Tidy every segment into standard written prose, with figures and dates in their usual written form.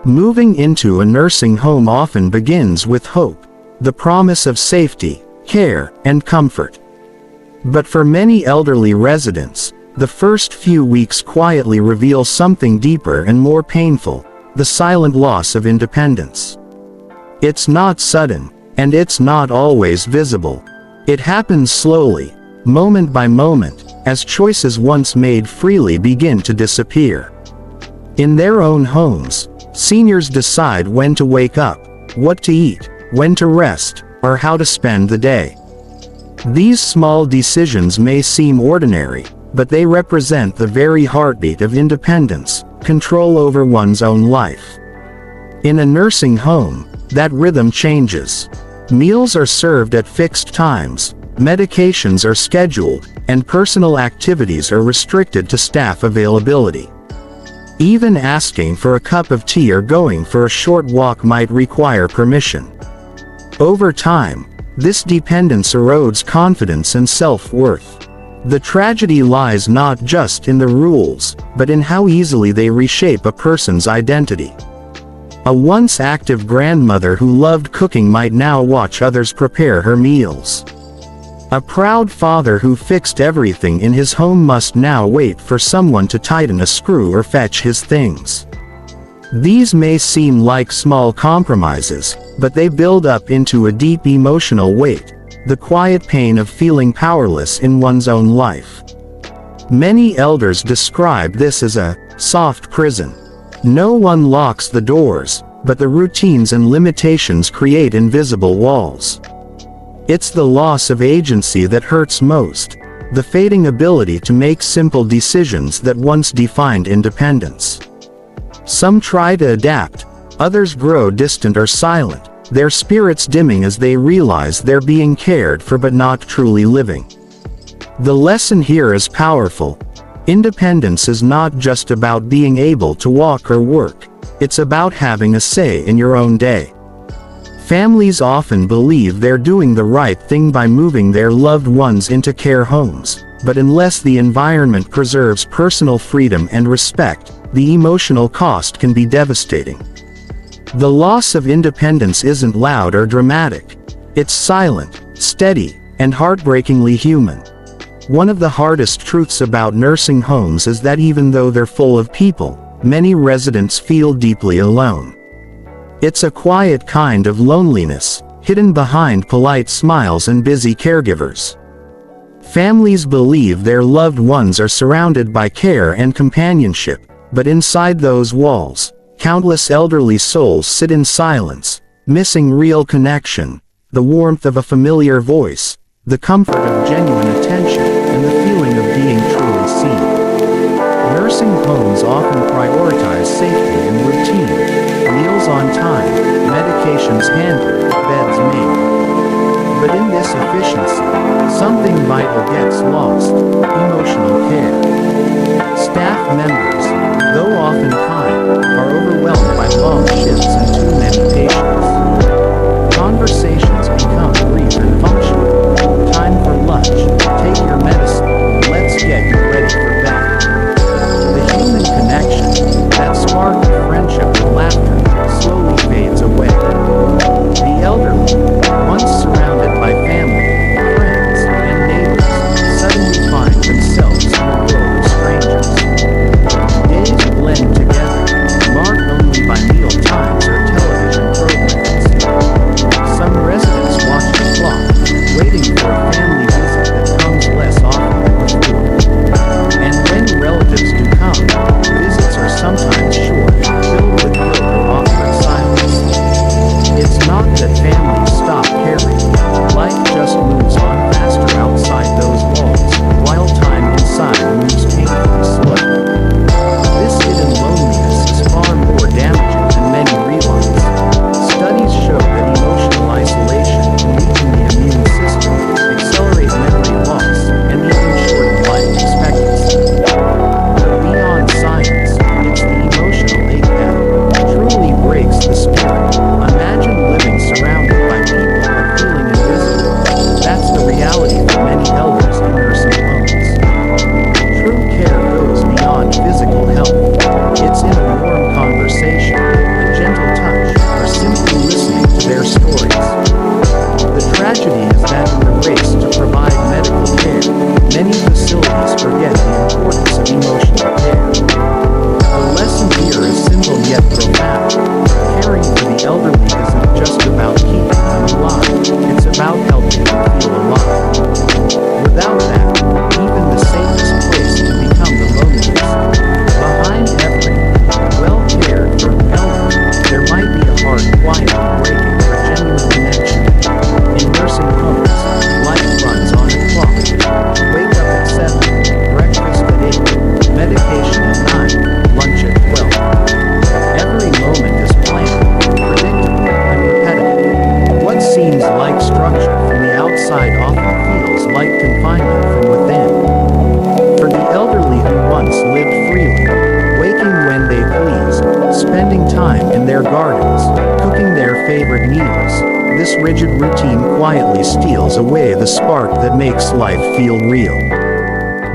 Moving into a nursing home often begins with hope, the promise of safety, care, and comfort. But for many elderly residents, the first few weeks quietly reveal something deeper and more painful, the silent loss of independence. It's not sudden, and it's not always visible. It happens slowly, moment by moment, as choices once made freely begin to disappear. In their own homes, seniors decide when to wake up, what to eat, when to rest, or how to spend the day. These small decisions may seem ordinary, but they represent the very heartbeat of independence, control over one's own life. In a nursing home, that rhythm changes. Meals are served at fixed times, medications are scheduled, and personal activities are restricted to staff availability. Even asking for a cup of tea or going for a short walk might require permission. Over time, this dependence erodes confidence and self-worth. The tragedy lies not just in the rules, but in how easily they reshape a person's identity. A once active grandmother who loved cooking might now watch others prepare her meals. A proud father who fixed everything in his home must now wait for someone to tighten a screw or fetch his things. These may seem like small compromises, but they build up into a deep emotional weight, the quiet pain of feeling powerless in one's own life. Many elders describe this as a soft prison. No one locks the doors, but the routines and limitations create invisible walls. It's the loss of agency that hurts most, the fading ability to make simple decisions that once defined independence. Some try to adapt, others grow distant or silent, their spirits dimming as they realize they're being cared for but not truly living. The lesson here is powerful. Independence is not just about being able to walk or work, it's about having a say in your own day. Families often believe they're doing the right thing by moving their loved ones into care homes, but unless the environment preserves personal freedom and respect, the emotional cost can be devastating. The loss of independence isn't loud or dramatic. It's silent, steady, and heartbreakingly human. One of the hardest truths about nursing homes is that even though they're full of people, many residents feel deeply alone. It's a quiet kind of loneliness, hidden behind polite smiles and busy caregivers. Families believe their loved ones are surrounded by care and companionship, but inside those walls, countless elderly souls sit in silence, missing real connection, the warmth of a familiar voice, the comfort of genuine attention, and the feeling of being truly seen. Nursing homes often prioritize safety and routine. Meals on time, medications handled, beds made. But in this efficiency, something vital gets lost: emotional care. Staff members, though often kind, are overwhelmed by long shifts and too many patients. Conversations become brief and functional. Time for lunch, take your medicine, let's get you ready for bed. The human connection, that spark of friendship and laughter, slowly fades away. The elderly, once surrounded by family, friends, and neighbors, suddenly find themselves in a world of strangers. Days blend together, marked only by their gardens, cooking their favorite meals. This rigid routine quietly steals away the spark that makes life feel real.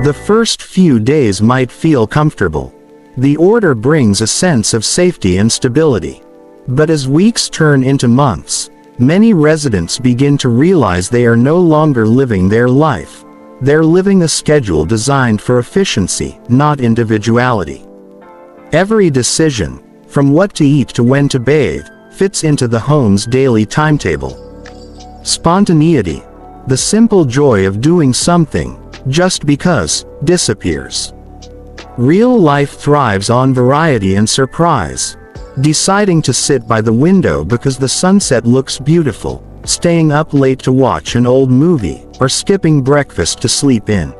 The first few days might feel comfortable. The order brings a sense of safety and stability. But as weeks turn into months, many residents begin to realize they are no longer living their life. They're living a schedule designed for efficiency, not individuality. Every decision, from what to eat to when to bathe, fits into the home's daily timetable. Spontaneity, the simple joy of doing something, just because, disappears. Real life thrives on variety and surprise. Deciding to sit by the window because the sunset looks beautiful, staying up late to watch an old movie, or skipping breakfast to sleep in.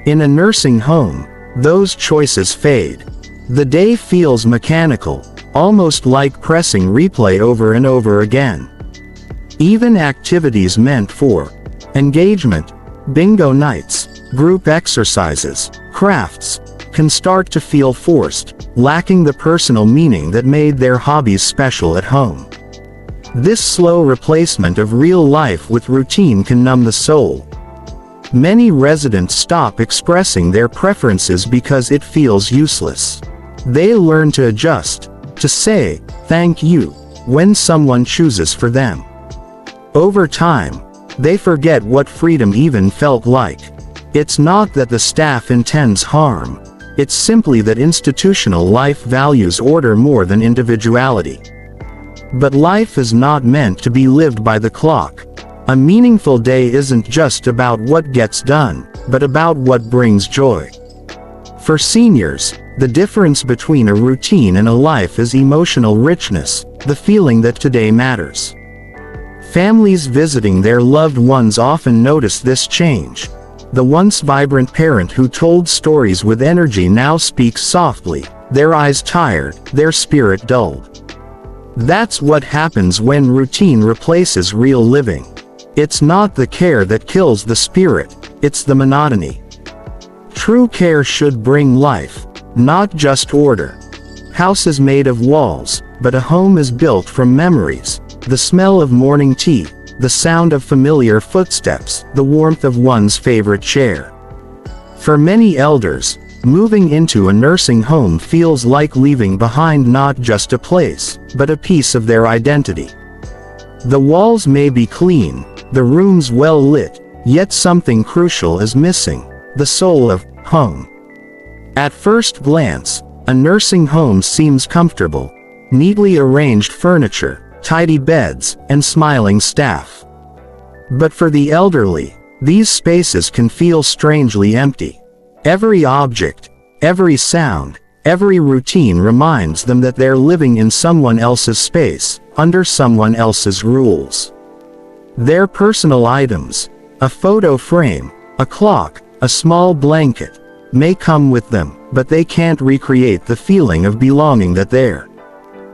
In a nursing home, those choices fade. The day feels mechanical, almost like pressing replay over and over again. Even activities meant for engagement, bingo nights, group exercises, crafts, can start to feel forced, lacking the personal meaning that made their hobbies special at home. This slow replacement of real life with routine can numb the soul. Many residents stop expressing their preferences because it feels useless. They learn to adjust, to say, "thank you," when someone chooses for them. Over time, they forget what freedom even felt like. It's not that the staff intends harm. It's simply that institutional life values order more than individuality. But life is not meant to be lived by the clock. A meaningful day isn't just about what gets done, but about what brings joy. For seniors, the difference between a routine and a life is emotional richness, the feeling that today matters. Families visiting their loved ones often notice this change. The once vibrant parent who told stories with energy now speaks softly, their eyes tired, their spirit dulled. That's what happens when routine replaces real living. It's not the care that kills the spirit, it's the monotony. True care should bring life, not just order. House is made of walls, but a home is built from memories. The smell of morning tea, the sound of familiar footsteps, the warmth of one's favorite chair. For many elders, moving into a nursing home feels like leaving behind not just a place, but a piece of their identity. The walls may be clean, the rooms well lit, yet something crucial is missing: the soul of home. At first glance, a nursing home seems comfortable: neatly arranged furniture, tidy beds, and smiling staff. But for the elderly, these spaces can feel strangely empty. Every object, every sound, every routine reminds them that they're living in someone else's space, under someone else's rules. Their personal items, a photo frame, a clock, a small blanket, may come with them, but they can't recreate the feeling of belonging that their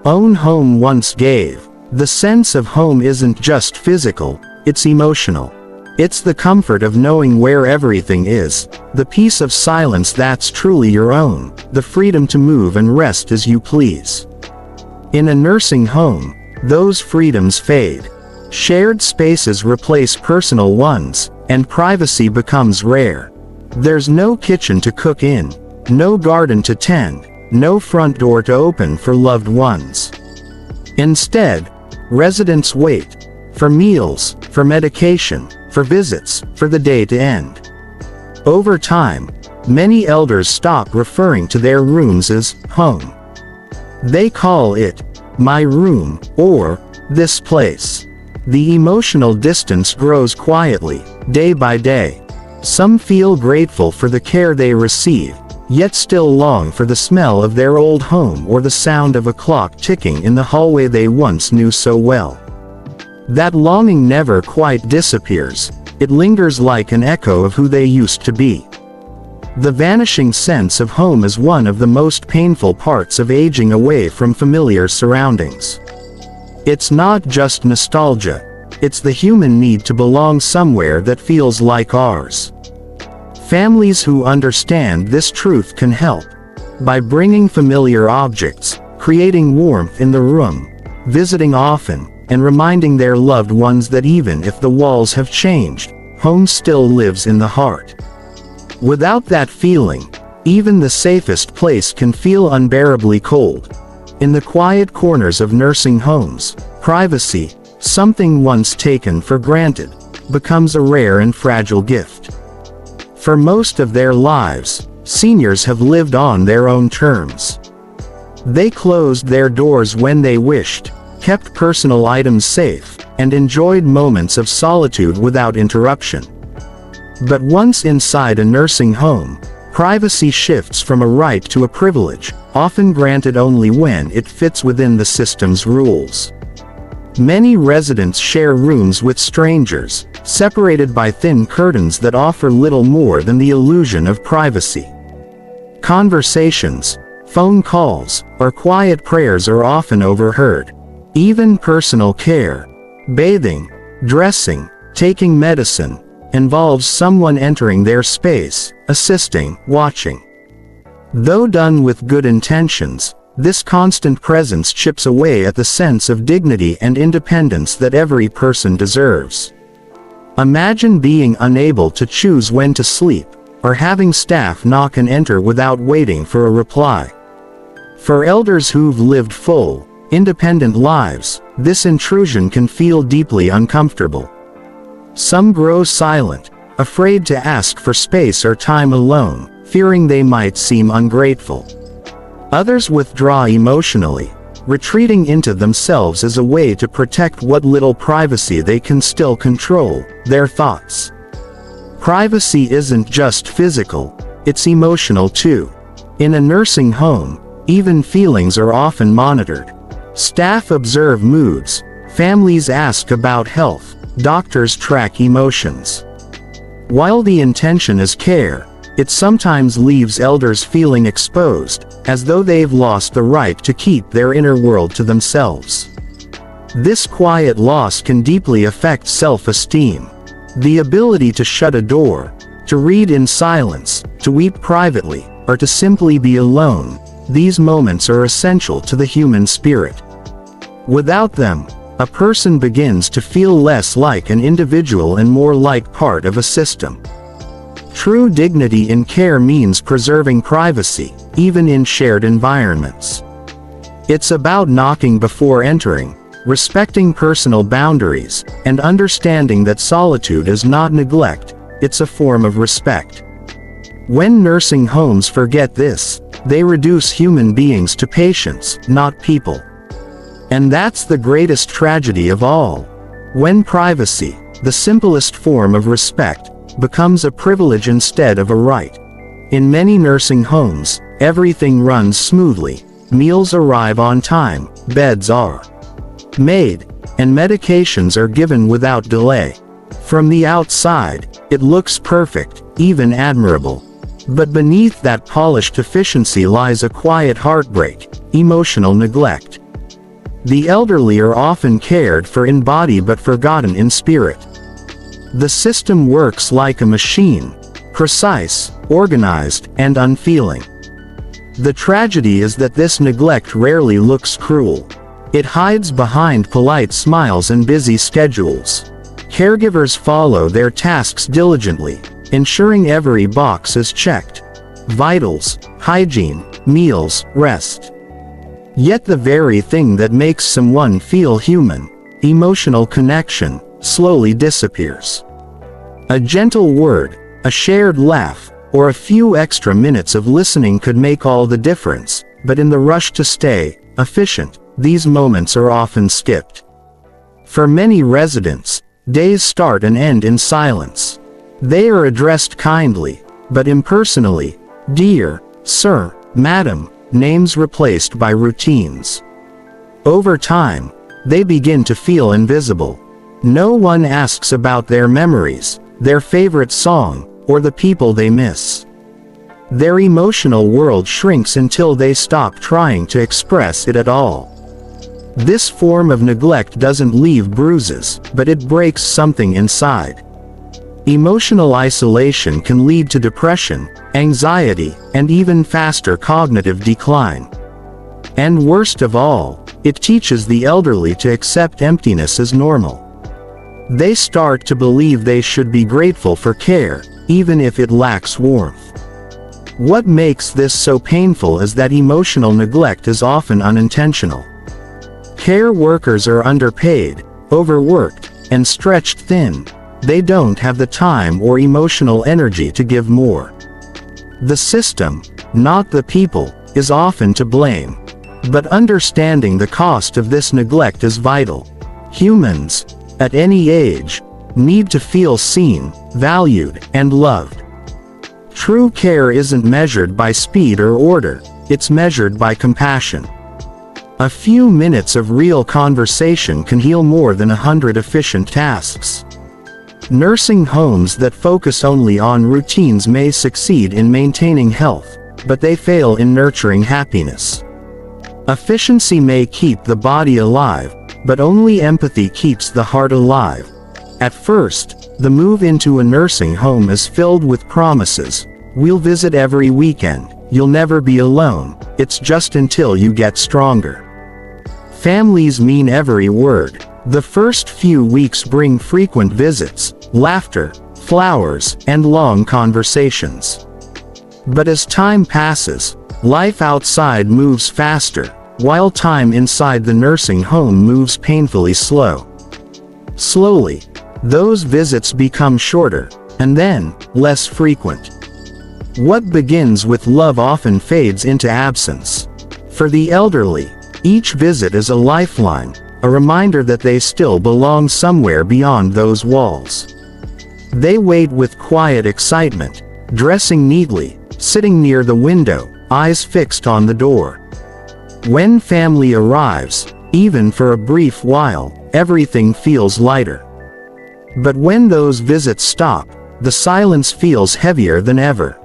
own home once gave. The sense of home isn't just physical, it's emotional. It's the comfort of knowing where everything is, the peace of silence that's truly your own, the freedom to move and rest as you please. In a nursing home, those freedoms fade. Shared spaces replace personal ones, and privacy becomes rare. There's no kitchen to cook in, no garden to tend, no front door to open for loved ones. Instead, residents wait for meals, for medication, for visits, for the day to end. Over time, many elders stop referring to their rooms as home. They call it my room or this place. The emotional distance grows quietly, day by day. Some feel grateful for the care they receive, yet still long for the smell of their old home or the sound of a clock ticking in the hallway they once knew so well. That longing never quite disappears. It lingers like an echo of who they used to be. The vanishing sense of home is one of the most painful parts of aging away from familiar surroundings. It's not just nostalgia, it's the human need to belong somewhere that feels like ours. Families who understand this truth can help by bringing familiar objects, creating warmth in the room, visiting often, and reminding their loved ones that even if the walls have changed, home still lives in the heart. Without that feeling, even the safest place can feel unbearably cold. In the quiet corners of nursing homes, privacy, something once taken for granted, becomes a rare and fragile gift. For most of their lives, seniors have lived on their own terms. They closed their doors when they wished, kept personal items safe, and enjoyed moments of solitude without interruption. But once inside a nursing home, privacy shifts from a right to a privilege, often granted only when it fits within the system's rules. Many residents share rooms with strangers, separated by thin curtains that offer little more than the illusion of privacy. Conversations, phone calls, or quiet prayers are often overheard. Even personal care, bathing, dressing, taking medicine, involves someone entering their space, assisting, watching. Though done with good intentions, this constant presence chips away at the sense of dignity and independence that every person deserves. Imagine being unable to choose when to sleep, or having staff knock and enter without waiting for a reply. For elders who've lived full, independent lives, this intrusion can feel deeply uncomfortable. Some grow silent, afraid to ask for space or time alone, fearing they might seem ungrateful. Others withdraw emotionally, retreating into themselves as a way to protect what little privacy they can still control, their thoughts. Privacy isn't just physical, it's emotional too. In a nursing home, even feelings are often monitored. Staff observe moods, families ask about health, doctors track emotions. While the intention is care, it sometimes leaves elders feeling exposed, as though they've lost the right to keep their inner world to themselves. This quiet loss can deeply affect self-esteem. The ability to shut a door, to read in silence, to weep privately, or to simply be alone, these moments are essential to the human spirit. Without them, a person begins to feel less like an individual and more like part of a system. True dignity in care means preserving privacy, even in shared environments. It's about knocking before entering, respecting personal boundaries, and understanding that solitude is not neglect, it's a form of respect. When nursing homes forget this, they reduce human beings to patients, not people. And that's the greatest tragedy of all. When privacy, the simplest form of respect, becomes a privilege instead of a right. In many nursing homes, everything runs smoothly. Meals arrive on time, beds are made, and medications are given without delay. From the outside, it looks perfect, even admirable. But beneath that polished efficiency lies a quiet heartbreak, emotional neglect. The elderly are often cared for in body but forgotten in spirit. The system works like a machine, precise, organized, and unfeeling. The tragedy is that this neglect rarely looks cruel. It hides behind polite smiles and busy schedules. Caregivers follow their tasks diligently, ensuring every box is checked. Vitals, hygiene, meals, rest. Yet the very thing that makes someone feel human, emotional connection, slowly disappears. A gentle word, a shared laugh, or a few extra minutes of listening could make all the difference, but in the rush to stay efficient, these moments are often skipped. For many residents, days start and end in silence. They are addressed kindly, but impersonally, dear, sir, madam, names replaced by routines. Over time, they begin to feel invisible. No one asks about their memories, their favorite song, or the people they miss. Their emotional world shrinks until they stop trying to express it at all. This form of neglect doesn't leave bruises, but it breaks something inside. Emotional isolation can lead to depression, anxiety, and even faster cognitive decline. And worst of all, it teaches the elderly to accept emptiness as normal. They start to believe they should be grateful for care, even if it lacks warmth. What makes this so painful is that emotional neglect is often unintentional. Care workers are underpaid, overworked, and stretched thin. They don't have the time or emotional energy to give more. The system, not the people, is often to blame. But understanding the cost of this neglect is vital. Humans, at any age, need to feel seen, valued, and loved. True care isn't measured by speed or order, it's measured by compassion. A few minutes of real conversation can heal more than 100 efficient tasks. Nursing homes that focus only on routines may succeed in maintaining health, but they fail in nurturing happiness. Efficiency may keep the body alive, but only empathy keeps the heart alive. At first, the move into a nursing home is filled with promises. We'll visit every weekend, you'll never be alone, it's just until you get stronger. Families mean every word. The first few weeks bring frequent visits, laughter, flowers, and long conversations. But as time passes, life outside moves faster, while time inside the nursing home moves painfully slow. Slowly, those visits become shorter, and then, less frequent. What begins with love often fades into absence. For the elderly, each visit is a lifeline, a reminder that they still belong somewhere beyond those walls. They wait with quiet excitement, dressing neatly, sitting near the window, eyes fixed on the door. When family arrives, even for a brief while, everything feels lighter. But when those visits stop, the silence feels heavier than ever.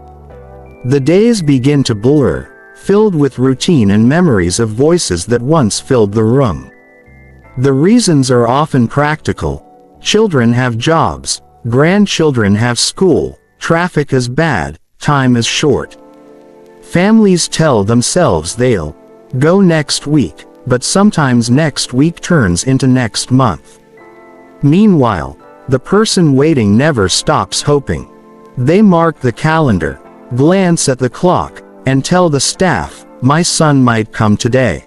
The days begin to blur, filled with routine and memories of voices that once filled the room. The reasons are often practical. Children have jobs, grandchildren have school, traffic is bad, time is short. Families tell themselves they'll go next week, but sometimes next week turns into next month. Meanwhile, the person waiting never stops hoping. They mark the calendar, glance at the clock, and tell the staff, "My son might come today."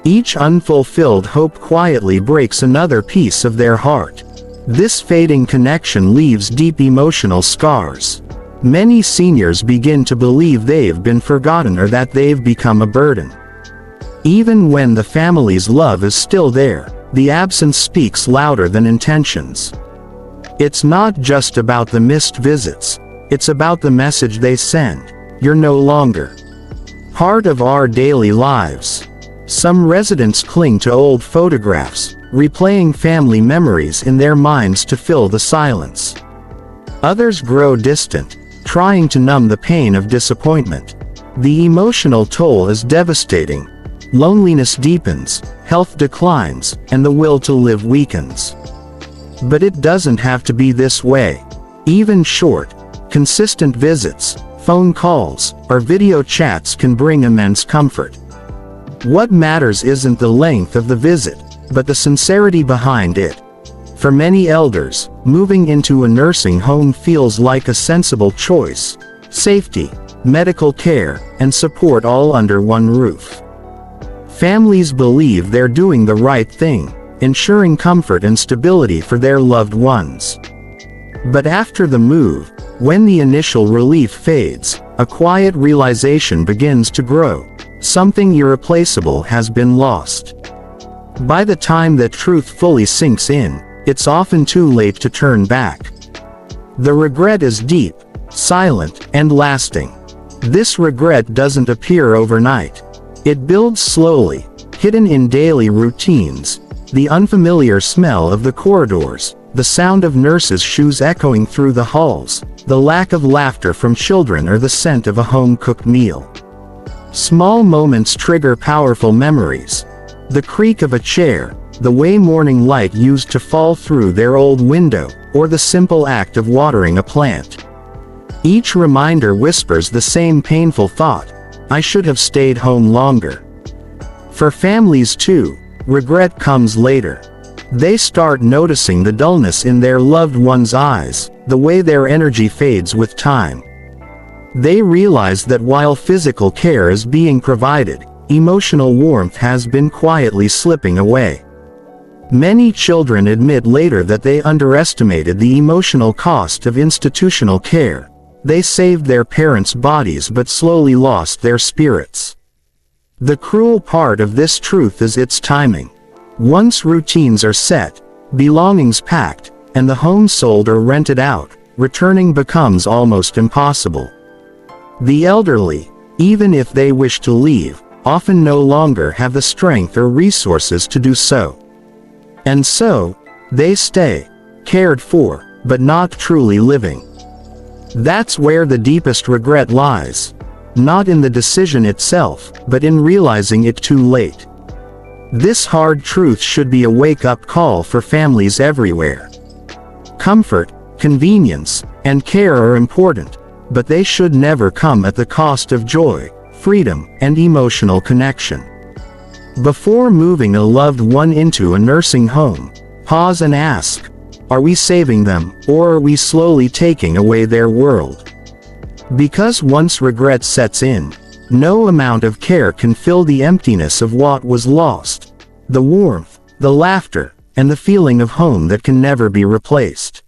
Each unfulfilled hope quietly breaks another piece of their heart. This fading connection leaves deep emotional scars. Many seniors begin to believe they've been forgotten or that they've become a burden. Even when the family's love is still there, the absence speaks louder than intentions. It's not just about the missed visits, it's about the message they send: you're no longer part of our daily lives. Some residents cling to old photographs, replaying family memories in their minds to fill the silence. Others grow distant, trying to numb the pain of disappointment. The emotional toll is devastating. Loneliness deepens, health declines, and the will to live weakens. But it doesn't have to be this way. Even short, consistent visits, phone calls, or video chats can bring immense comfort. What matters isn't the length of the visit, but the sincerity behind it. For many elders, moving into a nursing home feels like a sensible choice: safety, medical care, and support all under one roof. Families believe they're doing the right thing, ensuring comfort and stability for their loved ones. But after the move, when the initial relief fades, a quiet realization begins to grow: something irreplaceable has been lost. By the time that truth fully sinks in, it's often too late to turn back. The regret is deep, silent, and lasting. This regret doesn't appear overnight. It builds slowly, hidden in daily routines: the unfamiliar smell of the corridors, the sound of nurses' shoes echoing through the halls, the lack of laughter from children, or the scent of a home-cooked meal. Small moments trigger powerful memories. The creak of a chair, the way morning light used to fall through their old window, or the simple act of watering a plant. Each reminder whispers the same painful thought: I should have stayed home longer. For families too, regret comes later. They start noticing the dullness in their loved one's eyes, the way their energy fades with time. They realize that while physical care is being provided, emotional warmth has been quietly slipping away. Many children admit later that they underestimated the emotional cost of institutional care. They saved their parents' bodies but slowly lost their spirits. The cruel part of this truth is its timing. Once routines are set, belongings packed, and the home sold or rented out, returning becomes almost impossible. The elderly, even if they wish to leave, often no longer have the strength or resources to do so. And so, they stay, cared for, but not truly living. That's where the deepest regret lies. Not in the decision itself, but in realizing it too late. This hard truth should be a wake-up call for families everywhere. Comfort, convenience, and care are important, but they should never come at the cost of joy, freedom, and emotional connection. Before moving a loved one into a nursing home, pause and ask, are we saving them, or are we slowly taking away their world? Because once regret sets in, no amount of care can fill the emptiness of what was lost. The warmth, the laughter, and the feeling of home that can never be replaced.